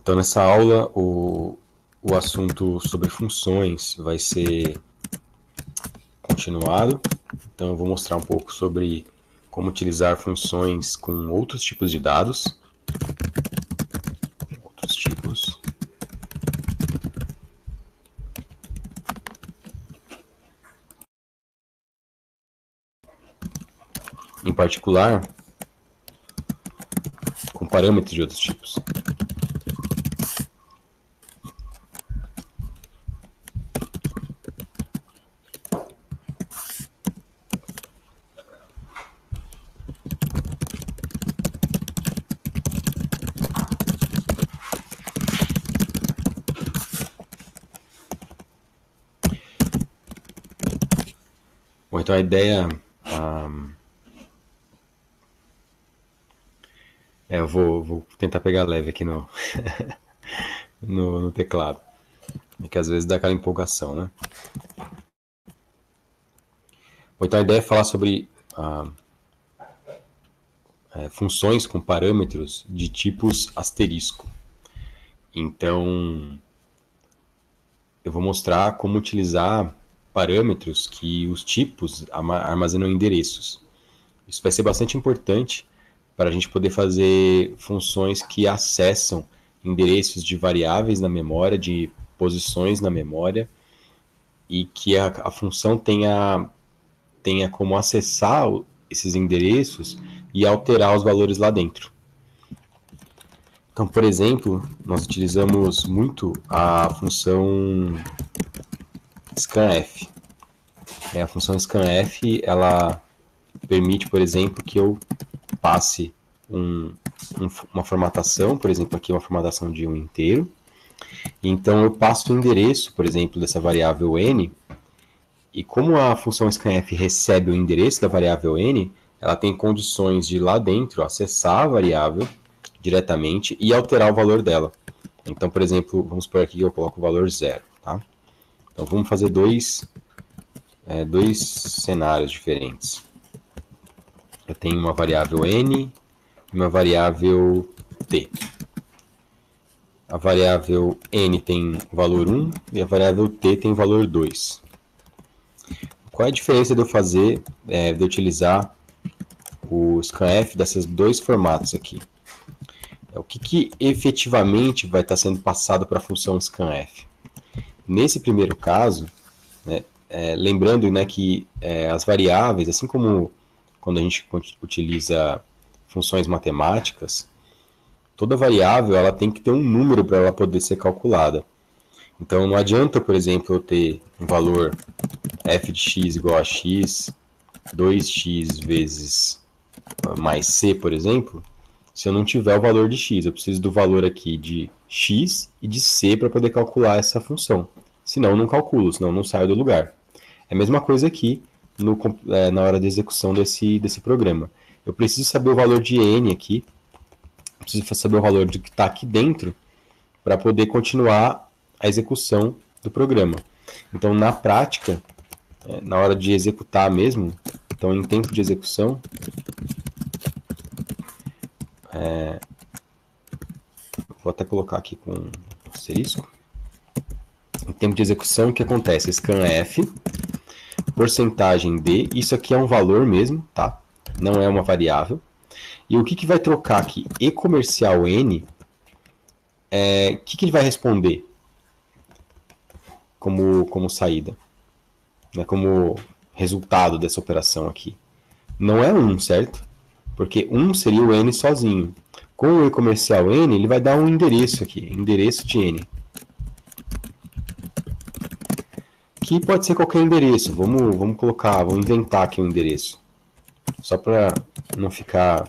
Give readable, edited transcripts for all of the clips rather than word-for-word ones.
Então, nessa aula, o assunto sobre funções vai ser continuado. Então, eu vou mostrar um pouco sobre como utilizar funções com outros tipos de dados. Outros tipos. Em particular, com parâmetros de outros tipos. Bom, então a ideia... eu vou tentar pegar leve aqui no, no teclado. É que às vezes dá aquela empolgação, né? Bom, então a ideia é falar sobre funções com parâmetros de tipos asterisco. Então, eu vou mostrar como utilizar parâmetros que os tipos armazenam endereços. Isso vai ser bastante importante para a gente poder fazer funções que acessam endereços de variáveis na memória, de posições na memória, e que a função tenha como acessar esses endereços e alterar os valores lá dentro. Então, por exemplo, nós utilizamos muito a função scanf. A função scanf, ela permite, por exemplo, que eu passe uma formatação, por exemplo, aqui uma formatação de um inteiro. Então, eu passo o endereço, por exemplo, dessa variável n, e como a função scanf recebe o endereço da variável n, ela tem condições de lá dentro acessar a variável diretamente e alterar o valor dela. Então, por exemplo, vamos por aqui que eu coloco o valor 0. Tá? Então, vamos fazer dois cenários diferentes. Eu tenho uma variável n e uma variável t. A variável n tem valor 1 e a variável t tem valor 2. Qual é a diferença de eu fazer, de eu utilizar o scanf desses dois formatos aqui? O que efetivamente vai estar sendo passado para a função scanf? Nesse primeiro caso, né, lembrando, né, que as variáveis, assim como quando a gente utiliza funções matemáticas, toda variável ela tem que ter um número para ela poder ser calculada. Então não adianta, por exemplo, eu ter um valor f de x igual a x, 2x vezes mais c, por exemplo, se eu não tiver o valor de x. Eu preciso do valor aqui de x e de c para poder calcular essa função. Senão eu não calculo, senão eu não saio do lugar. É a mesma coisa aqui na hora da execução desse programa. Eu preciso saber o valor de n aqui, preciso saber o valor de que está aqui dentro para poder continuar a execução do programa. Então, na prática, na hora de executar mesmo, então em tempo de execução, vou até colocar aqui com asterisco. Em tempo de execução, o que acontece? Scanf, porcentagem de, isso aqui é um valor mesmo, tá? Não é uma variável. E o que vai trocar aqui? E comercial n, o que ele vai responder como saída? Né, como resultado dessa operação aqui? Não é 1, certo? Porque 1 seria o n sozinho. Com o e comercial n, ele vai dar um endereço aqui, endereço de n. Que pode ser qualquer endereço. Vamos inventar aqui um endereço. Só para não ficar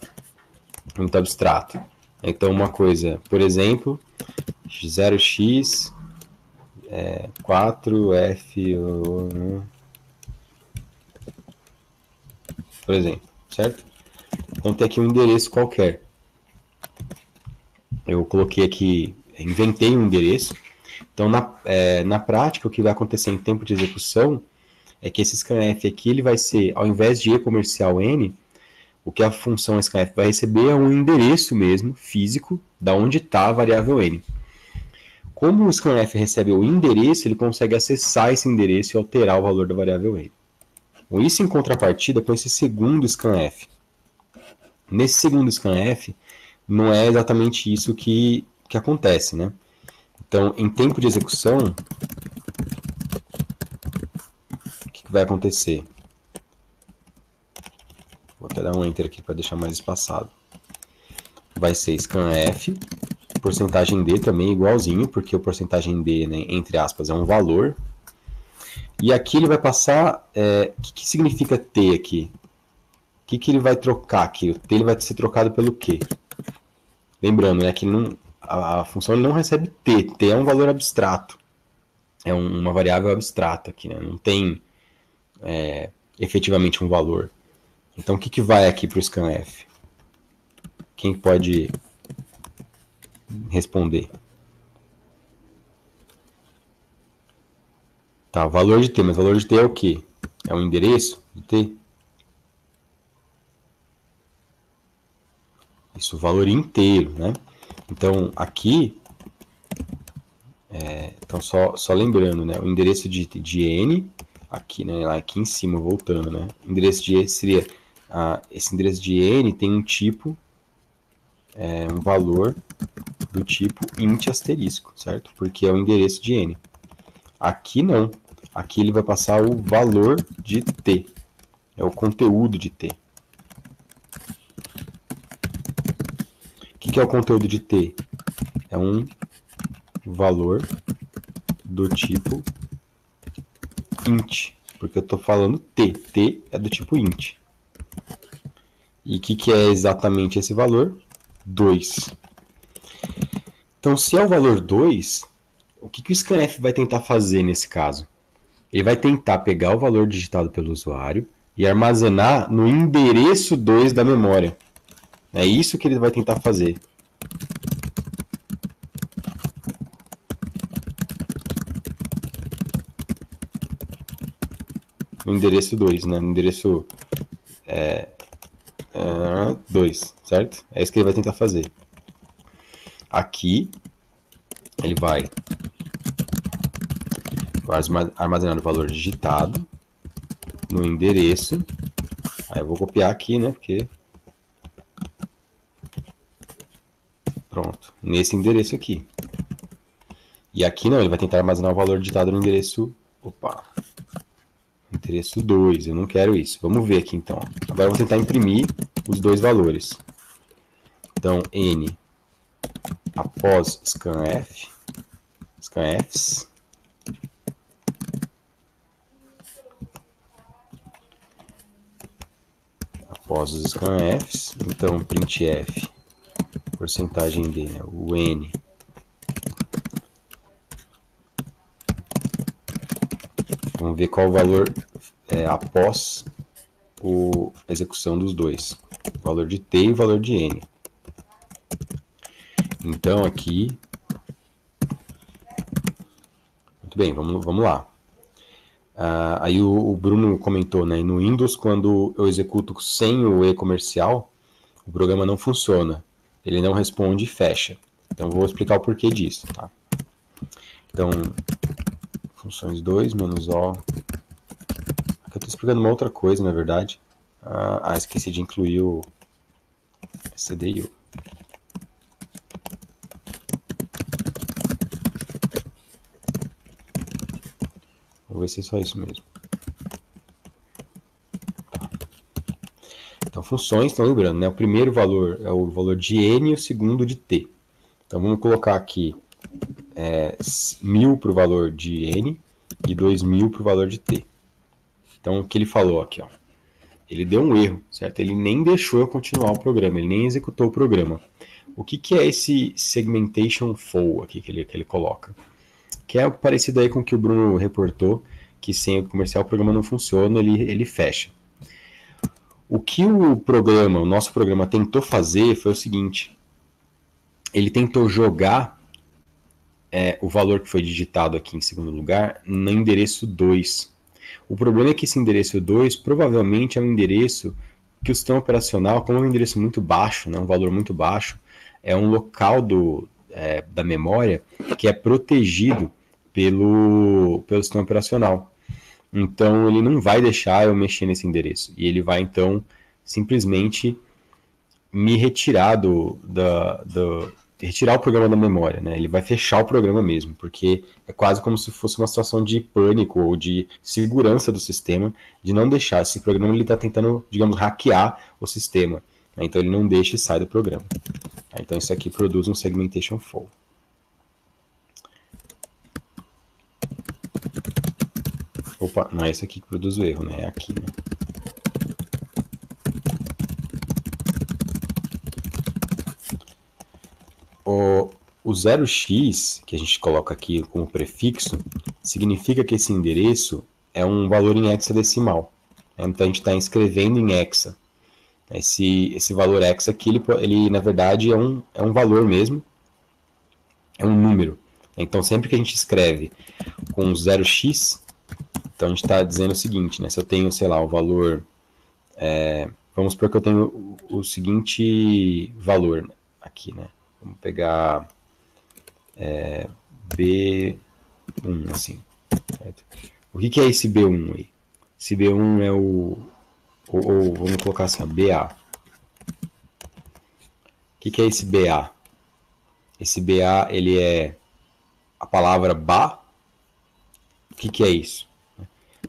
muito abstrato. Então, uma coisa, por exemplo, 0x 4f, por exemplo, certo? Então, tem aqui um endereço qualquer. Eu coloquei aqui, inventei um endereço. Então, na prática, o que vai acontecer em tempo de execução é que esse scanf aqui, ele vai ser, ao invés de e comercial n, o que a função scanf vai receber é um endereço mesmo, físico, da onde está a variável n. Como o scanf recebe o endereço, ele consegue acessar esse endereço e alterar o valor da variável n. Então, isso em contrapartida com esse segundo scanf. Nesse segundo scanf, não é exatamente isso que acontece, né? Então, em tempo de execução, o que vai acontecer? Vou até dar um enter aqui para deixar mais espaçado. Vai ser scanf, porcentagem D também igualzinho, porque o porcentagem D, né, entre aspas, é um valor. E aqui ele vai passar... o que significa T aqui? O que ele vai trocar aqui? O T ele vai ser trocado pelo quê? Lembrando, né, que a função ele não recebe T. T é um valor abstrato. É uma variável abstrata aqui, né? Não tem efetivamente um valor. Então, o que vai aqui para o scanf? Quem pode responder? Tá, o valor de T, mas o valor de T é o quê? É o endereço de T? Isso, o valor inteiro, né? Então, aqui, então só lembrando, né? O endereço de N, aqui, né? Aqui em cima, voltando, né? O endereço de seria, esse endereço de N tem um tipo, um valor do tipo int asterisco, certo? Porque é o endereço de N. Aqui não. Aqui ele vai passar o valor de T. É o conteúdo de T. O que é o conteúdo de T? É um valor do tipo int. Porque eu estou falando T. T é do tipo int. E o que é exatamente esse valor? 2. Então, se é o valor 2, o que o scanf vai tentar fazer nesse caso? Ele vai tentar pegar o valor digitado pelo usuário e armazenar no endereço 2 da memória. É isso que ele vai tentar fazer. No endereço 2, né? No endereço 2, certo? É isso que ele vai tentar fazer. Aqui, ele vai armazenar o valor digitado no endereço. Aí eu vou copiar aqui, né? Porque... Pronto. Nesse endereço aqui. E aqui não, ele vai tentar armazenar o valor digitado no endereço... Opa! Endereço 2, eu não quero isso. Vamos ver aqui então. Agora eu vou tentar imprimir os dois valores. Então, N após scanf, scanfs, após os scanfs, então printf, porcentagem D, né, o N, vamos ver qual o valor após a execução dos dois, o valor de T e o valor de N. Então aqui, muito bem, vamos lá. Aí o Bruno comentou, né, no Windows, quando eu executo sem o E comercial, o programa não funciona, ele não responde e fecha. Então vou explicar o porquê disso, tá? Então, funções 2 menos O. Aqui eu estou explicando uma outra coisa, na verdade. Esqueci de incluir o CDIO. Vou ver se é só isso mesmo. Então, funções, estão lembrando, né? O primeiro valor é o valor de N e o segundo de T. Então, vamos colocar aqui 1000 para o valor de N e 2000 para o valor de T. Então, o que ele falou aqui, ó? Ele deu um erro, certo? Ele nem deixou eu continuar o programa, ele nem executou o programa. O que é esse segmentation full aqui que ele coloca? Que é parecido aí com o que o Bruno reportou, que sem o comercial o programa não funciona, ele fecha. O que o nosso programa tentou fazer foi o seguinte, ele tentou jogar o valor que foi digitado aqui em segundo lugar no endereço 2. O problema é que esse endereço 2 provavelmente é um endereço que o sistema operacional, como é um endereço muito baixo, né, um valor muito baixo, é um local do da memória que é protegido pelo sistema operacional. Então, ele não vai deixar eu mexer nesse endereço. E ele vai, então, simplesmente me retirar retirar o programa da memória, né? Ele vai fechar o programa mesmo, porque é quase como se fosse uma situação de pânico ou de segurança do sistema, de não deixar. Esse programa ele está tentando, digamos, hackear o sistema. Então, ele não deixa e sai do programa. Então, isso aqui produz um segmentation fault. Opa, não é esse aqui que produz o erro, né? É aqui, né? O 0x, que a gente coloca aqui como prefixo, significa que esse endereço é um valor em hexadecimal. Então, a gente está escrevendo em hexa. Esse valor hexa aqui, ele na verdade, é um valor mesmo, é um número. Então, sempre que a gente escreve com 0x, então a gente está dizendo o seguinte, né? Se eu tenho, sei lá, o valor... vamos supor que eu tenho o seguinte valor aqui, né? Vamos pegar B1, assim. Certo? O que é esse B1 aí? Esse B1 é ou vamos colocar assim, BA. O que é esse BA? Esse BA, ele é a palavra ba. O que é isso?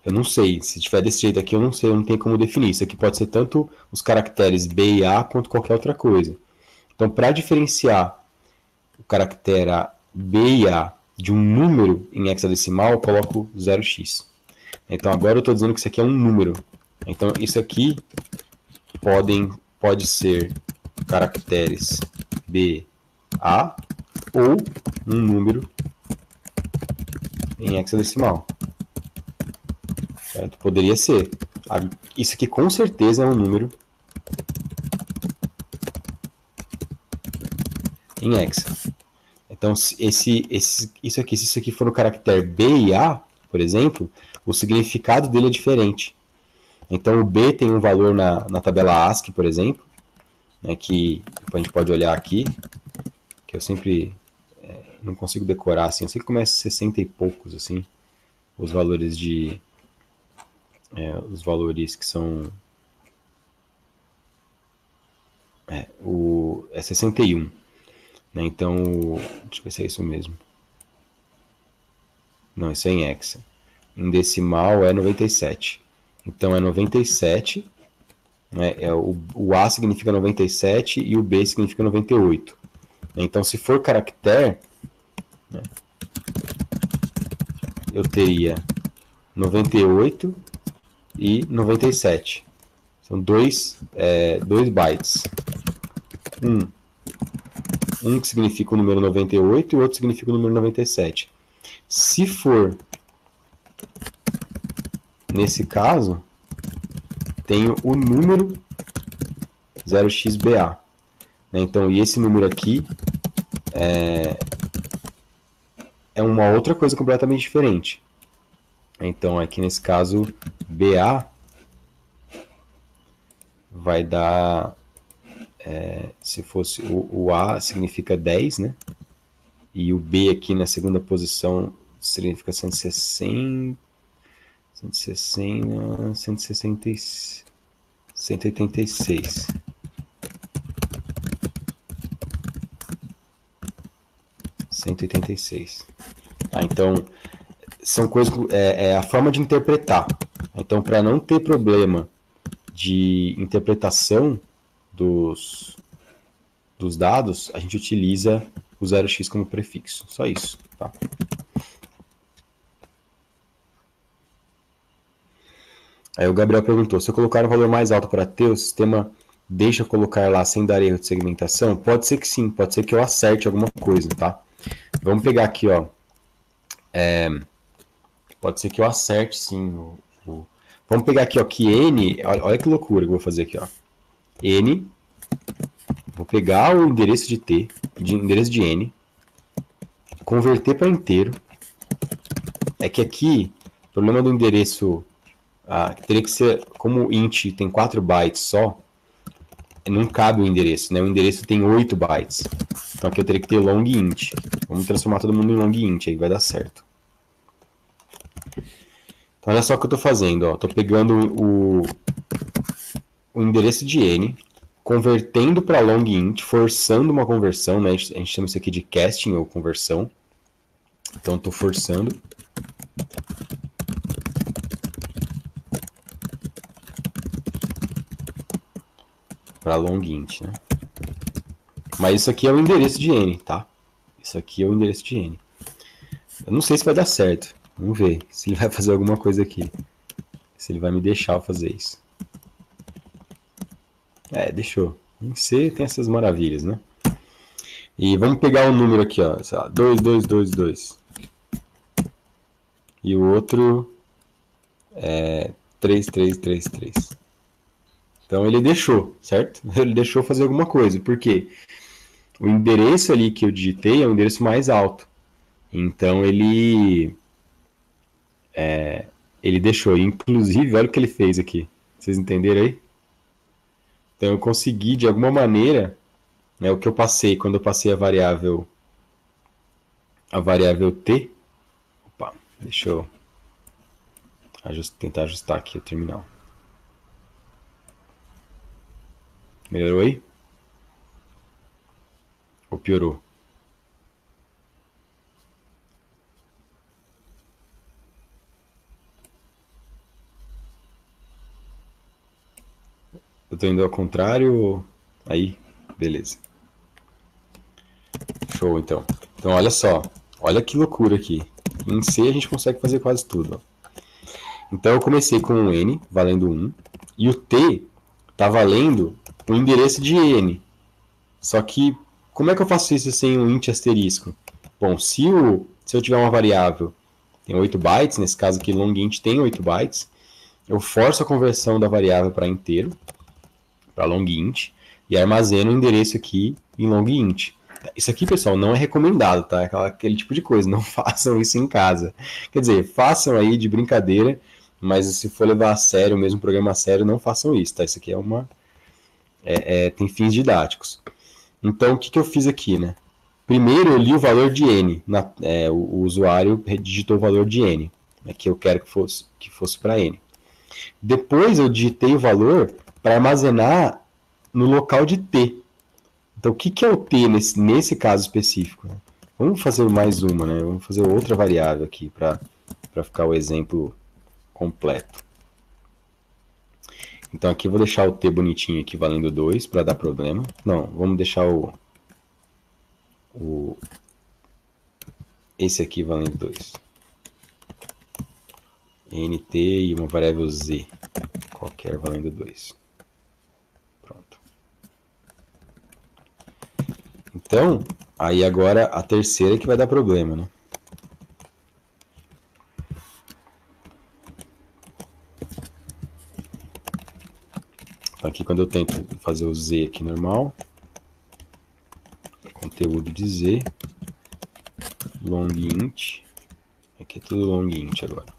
Eu não sei. Se tiver desse jeito aqui, eu não sei. Eu não tenho como definir. Isso aqui pode ser tanto os caracteres B e A quanto qualquer outra coisa. Então, para diferenciar o caractere B e A de um número em hexadecimal, eu coloco 0x. Então, agora eu estou dizendo que isso aqui é um número. Então, isso aqui pode ser caracteres B, A ou um número em hexadecimal. Certo? Poderia ser. Isso aqui com certeza é um número em hexa. Então, se isso aqui for o caractere B e A, por exemplo, o significado dele é diferente. Então, o B tem um valor na tabela ASCII, por exemplo, né, que a gente pode olhar aqui, que eu sempre não consigo decorar, assim, eu sei que começa 60 e poucos, assim, os valores os valores que são... É 61. Né? Então, deixa eu ver se é isso mesmo. Não, isso é em hexa. Em decimal é 97. Então, é 97. Né? O A significa 97 e o B significa 98. Então, se for caractere, né, eu teria 98 e 97. São dois bytes. Um que significa o número 98 e o outro significa o número 97. Se for nesse caso, tenho o número 0xBA. Então, e esse número aqui é uma outra coisa completamente diferente. Então, aqui nesse caso, BA vai dar... se fosse o A significa 10, né? E o B aqui na segunda posição significa 160, 160, 166. 186. Então, são coisas... É a forma de interpretar. Então, para não ter problema de interpretação dos dados, a gente utiliza o 0x como prefixo. Só isso, tá? Aí o Gabriel perguntou, se eu colocar um valor mais alto para T, o sistema deixa eu colocar lá sem dar erro de segmentação? Pode ser que sim, pode ser que eu acerte alguma coisa, tá? Vamos pegar aqui, ó. Pode ser que eu acerte sim. Vamos pegar aqui, ó, que N, olha que loucura que eu vou fazer aqui, ó. N, vou pegar o endereço de T, endereço de N, converter para inteiro. É que aqui, o problema do endereço teria que ser, como int tem 4 bytes só, não cabe o endereço, né? O endereço tem 8 bytes. Então aqui eu teria que ter long int. Vamos transformar todo mundo em long int, aí vai dar certo. Então olha só o que eu estou fazendo, ó. Estou pegando o endereço de n, convertendo para long int, forçando uma conversão, né? A gente chama isso aqui de casting ou conversão. Então estou forçando. Para long int, né? Mas isso aqui é o endereço de n, tá? Isso aqui é o endereço de n. Eu não sei se vai dar certo. Vamos ver se ele vai fazer alguma coisa aqui. Se ele vai me deixar fazer isso. Deixou. Em C tem essas maravilhas, né? E vamos pegar um número aqui, ó. Sei lá, 2222. E o outro é 3333. Então ele deixou, certo? Ele deixou fazer alguma coisa. Por quê? O endereço ali que eu digitei é o endereço mais alto. Então ele deixou. Inclusive, olha o que ele fez aqui. Vocês entenderam aí? Então eu consegui, de alguma maneira, né, o que eu passei quando eu passei a variável t. Opa, deixa eu tentar ajustar aqui o terminal. Melhorou aí? Ou piorou? Eu tô indo ao contrário? Aí, beleza. Show, então. Então, olha só. Olha que loucura aqui. Em C a gente consegue fazer quase tudo. Ó. Então, eu comecei com um N, valendo 1. E o T tá valendo o endereço de N. Só que, como é que eu faço isso sem um int asterisco? Bom, se eu tiver uma variável tem 8 bytes, nesse caso aqui long int tem 8 bytes, eu forço a conversão da variável para inteiro, para long int, e armazeno o endereço aqui em long int. Isso aqui, pessoal, não é recomendado, tá? Aquele tipo de coisa, não façam isso em casa. Quer dizer, façam aí de brincadeira, mas se for levar a sério, mesmo programa a sério, não façam isso, tá? Isso aqui tem fins didáticos. Então, o que eu fiz aqui, né? Primeiro eu li o valor de n, o usuário digitou o valor de n, né, que eu quero que fosse para n. Depois eu digitei o valor para armazenar no local de t. Então o que é o t nesse caso específico? Né? Vamos fazer mais uma, né? Vamos fazer outra variável aqui para ficar o exemplo completo. Então aqui eu vou deixar o t bonitinho aqui valendo 2 para dar problema. Não, vamos deixar esse aqui valendo 2. nt e uma variável z, qualquer valendo 2. Pronto. Então, aí agora a terceira que vai dar problema, né? Aqui quando eu tento fazer o z aqui normal, conteúdo de z, long int, aqui é tudo long int agora.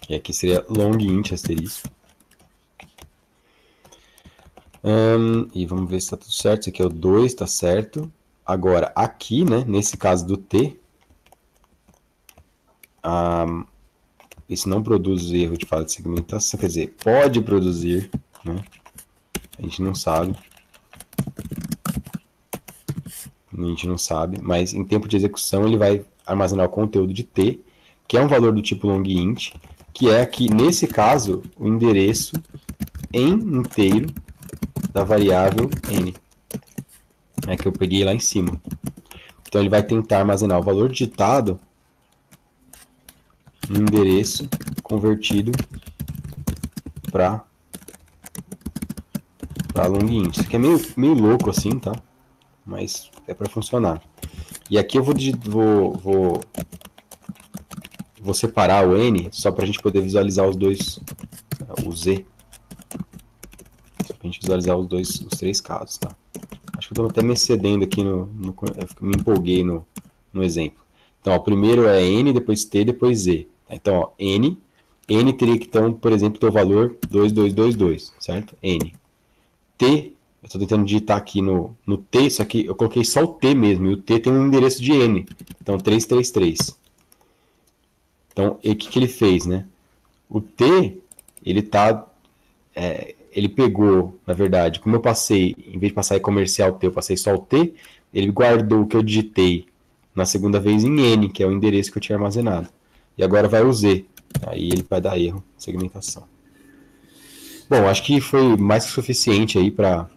E aqui seria long int asterisco. E vamos ver se está tudo certo. Esse aqui é o 2, está certo. Agora, aqui, né, nesse caso do t, isso não produz erro de falha de segmentação. Quer dizer, pode produzir, né? A gente não sabe. A gente não sabe, mas em tempo de execução ele vai armazenar o conteúdo de t, que é um valor do tipo long int, que é aqui, nesse caso, o endereço em inteiro da variável n, né, que eu peguei lá em cima. Então ele vai tentar armazenar o valor digitado no endereço convertido para long int. Isso aqui é meio louco assim, tá? Mas é para funcionar. E aqui eu vou separar o n só para a gente poder visualizar os dois, o z, só para a gente visualizar os três casos, tá? Acho que eu estou até me excedendo aqui me empolguei no exemplo. Então, ó, primeiro é n, depois t, depois z. Então, ó, n N teria que, então, por exemplo, ter o valor 2222, certo? N. T, eu estou tentando digitar aqui no T, só que eu coloquei só o T mesmo, e o T tem um endereço de N, então 333. Então, o que ele fez, né? O T, ele pegou, na verdade, como eu passei, em vez de passar em comercial T, eu passei só o T, ele guardou o que eu digitei na segunda vez em N, que é o endereço que eu tinha armazenado. E agora vai o Z, aí ele vai dar erro, segmentação. Bom, acho que foi mais que suficiente aí para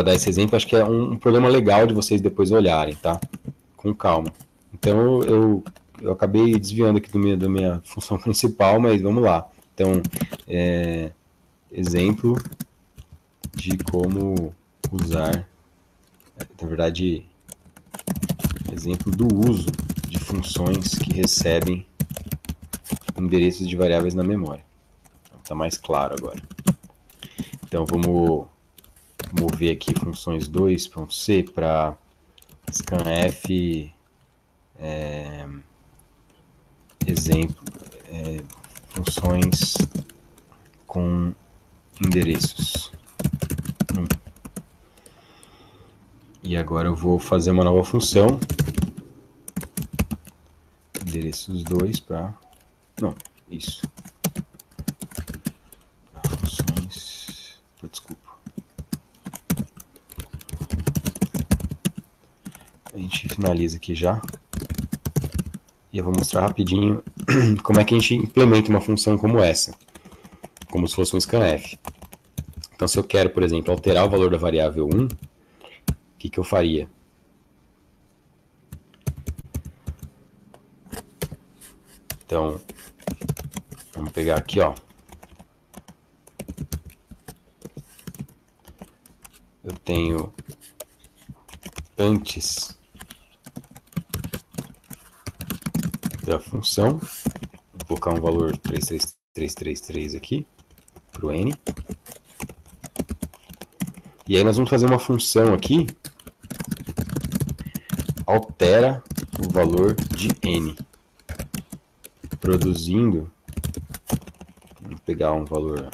dar esse exemplo. Acho que é um problema legal de vocês depois olharem, tá? Com calma. Então, eu acabei desviando aqui da minha função principal, mas vamos lá. Então, exemplo de como usar, na verdade, exemplo do uso de funções que recebem endereços de variáveis na memória. Está mais claro agora. Então, vamos mover aqui funções 2.c para scanf, exemplo, funções com endereços. E agora eu vou fazer uma nova função. Endereços 2 para... Não, isso. Funções... Desculpa. A gente finaliza aqui já. E eu vou mostrar rapidinho como é que a gente implementa uma função como essa. Como se fosse um scanf. Então, se eu quero, por exemplo, alterar o valor da variável 1, o que eu faria? Então, vamos pegar aqui, ó. Eu tenho antes da função, vou colocar um valor 33333 aqui para o n. E aí nós vamos fazer uma função aqui, altera o valor de n, produzindo, vamos pegar um valor,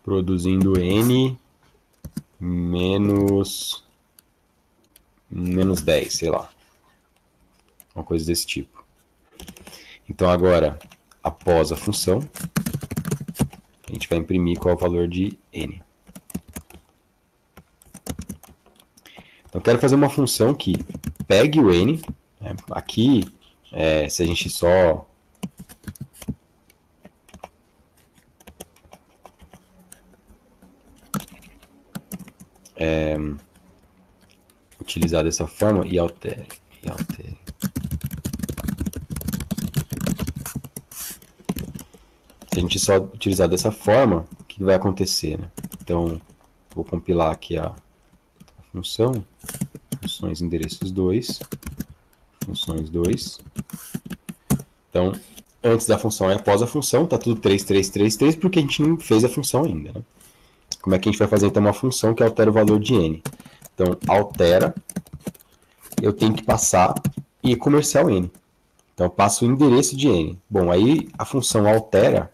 produzindo n menos 10, sei lá, uma coisa desse tipo. Então agora, após a função, a gente vai imprimir qual é o valor de n. Então, eu quero fazer uma função que pegue o n. Né? Aqui, se a gente só... utilizar dessa forma e altere. Se a gente só utilizar dessa forma, o que vai acontecer? Né? Então, vou compilar aqui a função, funções endereços 2, funções 2. Então, antes da função e após a função, está tudo 3333, porque a gente não fez a função ainda. Né? Como é que a gente vai fazer então uma função que altera o valor de n? Então, altera, eu tenho que passar e comercial n. Então, eu passo o endereço de n. Bom, aí a função altera,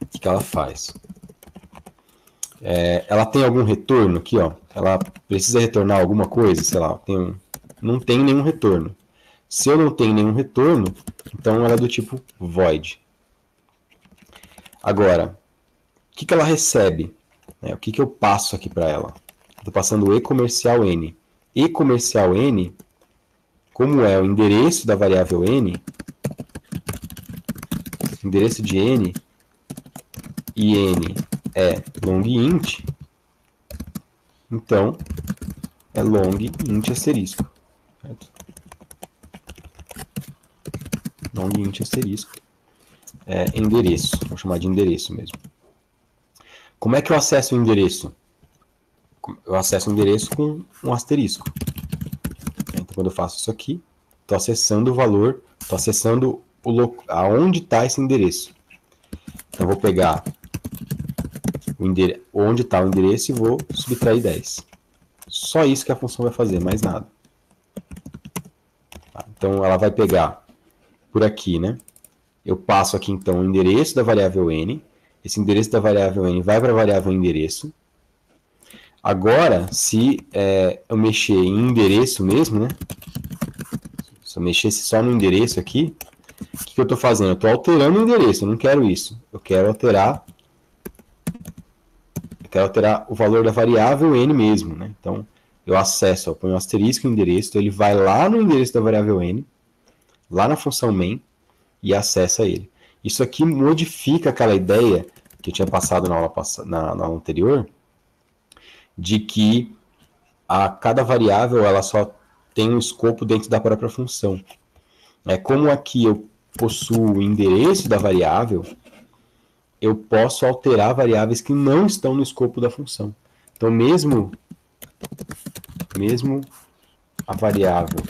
o que ela faz? Ela tem algum retorno aqui, ó. Ela precisa retornar alguma coisa, sei lá, não tem nenhum retorno. Se eu não tenho nenhum retorno, então ela é do tipo void. Agora, o que ela recebe? O que eu passo aqui para ela? Estou passando e comercial n. E comercial n, como é o endereço da variável n, endereço de n, e n é long int, então é long int asterisco. Certo? Long int asterisco é endereço, vou chamar de endereço mesmo. Como é que eu acesso o endereço? Eu acesso o endereço com um asterisco. Então, quando eu faço isso aqui, estou acessando o valor, estou acessando aonde está esse endereço. Então, eu vou pegar onde está o endereço e vou subtrair 10. Só isso que a função vai fazer, mais nada. Tá? Então, ela vai pegar por aqui, né? Eu passo aqui, então, o endereço da variável n. Esse endereço da variável n vai para a variável endereço. Agora, se eu mexer em endereço mesmo, né? Se eu mexesse só no endereço aqui, o que eu estou fazendo? Eu estou alterando o endereço, eu não quero isso. Eu quero alterar o valor da variável n mesmo, né? Então, eu acesso, eu ponho um asterisco no endereço, então ele vai lá no endereço da variável n, lá na função main, e acessa ele. Isso aqui modifica aquela ideia que eu tinha passado na aula anterior, de que cada variável ela só tem um escopo dentro da própria função. Como aqui eu possuo o endereço da variável, eu posso alterar variáveis que não estão no escopo da função. Então, mesmo a variável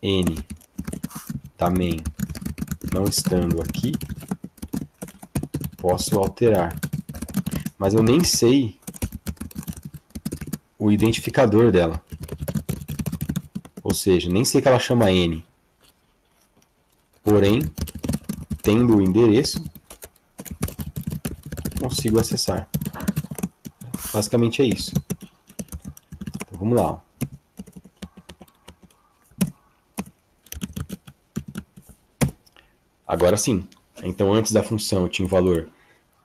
n também não estando aqui, posso alterar. Mas eu nem sei o identificador dela. Ou seja, nem sei que ela chama n. Porém, tendo o endereço, consigo acessar. Basicamente é isso. Então, vamos lá. Agora sim. Então, antes da função eu tinha o valor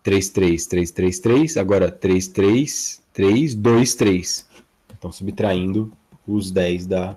33333, agora 33323. Então, subtraindo os 10 da